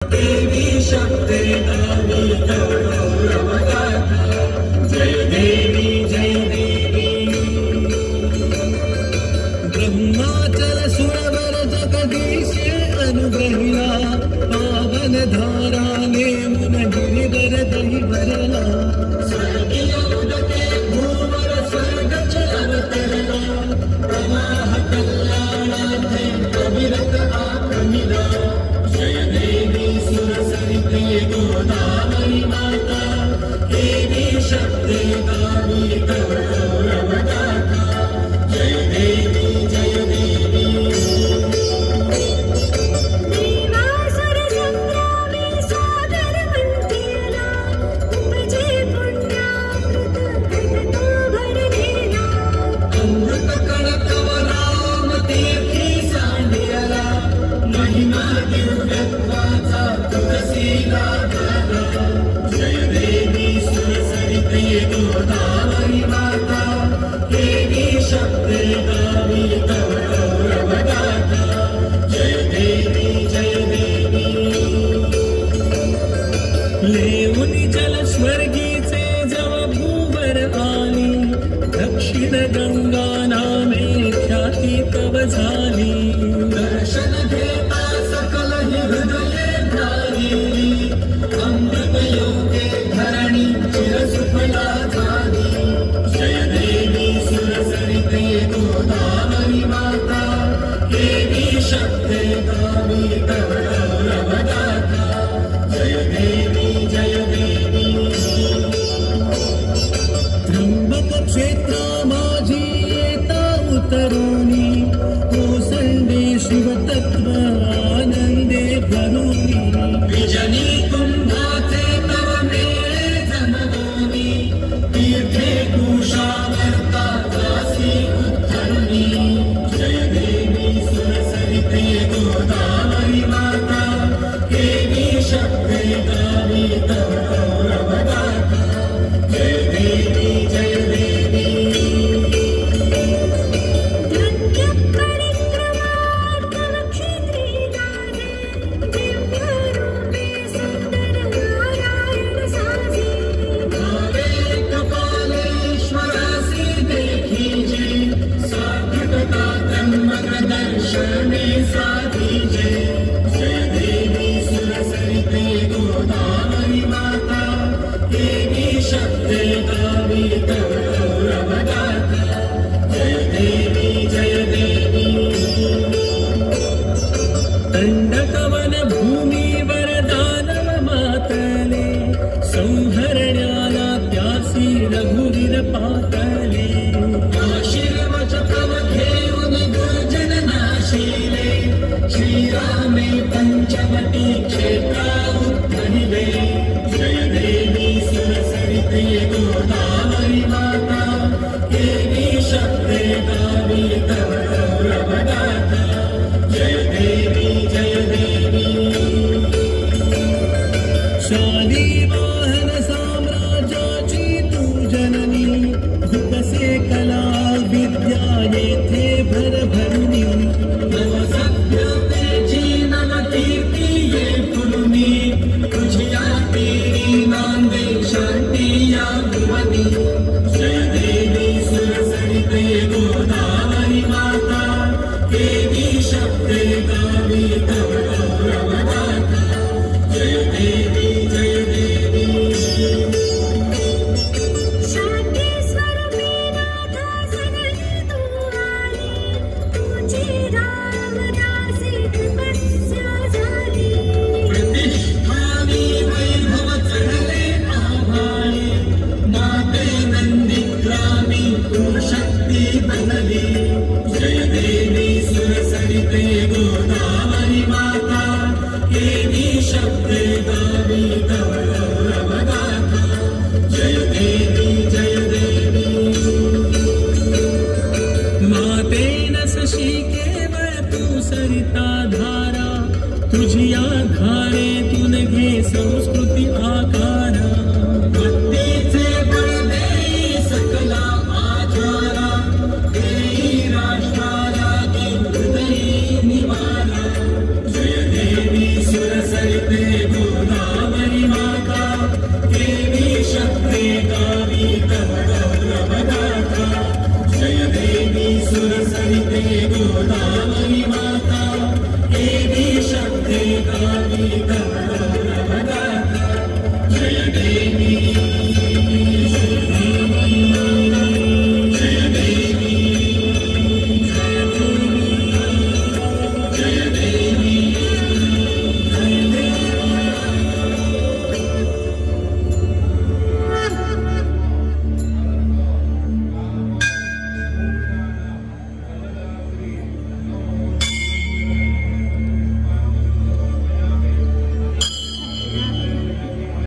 देवी शक्ति गावी गौरवगाथा जय देवी ब्रह्माचल सुरवर जगदीशे अनुग्रहिला पावन धारा ने मुन गिरिवर दही भरला स्वर्गीय उदके भूवर स्वर्ग अवतरला प्रवाह कल्याणार्थे अविरत आक्रमिला जय देवी सुरसरिते गोदावरी माता देवी शक्ति गावी गौरवगाथा जय देवी गोदावरी माता देवी शक्ति गावी गौरवगाथा जय देवी लेऊनी जल स्वर्गीचे जव भूवर आली दक्षिण गंगा नामे ख्याती तव झाली दर्शन घेता सकल हृदये भारी अमृत योगे धरणी चिरसुफला झाली जय देवी सुरसरिते गोदावरी माता देवी शक्ति गावी गौरवगाथा जय देवी त्र्यंबक क्षेत्रा माझी येता उतरुनी कोसंडे शिवतत्व आनंदे भरुनी विजनी कुंभाचे तव मेळे जमवोनी तीर्थे कुशावर्ता जासी उद्धरुनी जय देवी सुरसरिते गोदावरी माता देवी शक्ति गावी गौरवगाथा जय देवी दर्शने साधीजे जय देवी सुरसरिते गोदावरी माता देवी शक्ति गावी गौरवगाथा जय देवी दंडकवन भूमीवर दानव मातले संहरण्याला त्यासी रघुवीर पातले आशीर्वच तव घेऊन दुर्जन नाशिले श्रीरामे पंचवटी क्षेत्रा उद्धरिले जय देवी सुरसरिते गोदावरी माता देवी शक्ति गावी गौरवगाथा जय देवी शालिवाहन साम्राज्याची तू जननी विकसे कला विद्या येथे भरभरुनी नवसभ्यतेची नवकीर्ती ये फुलुनी तुझिया पीरी नांदे शांती या भुवनी जय देवी सुरसरिते गोदावरी माता देवी शक्ति गावी गौरवगाथा जय देवी प्रतिष्ठानी वैभव चढले आभाळी माते नंदीग्रामी तू शक्ती बनली जय देवी सुरसरिते गोदावरी माता देवी शक्ति गावी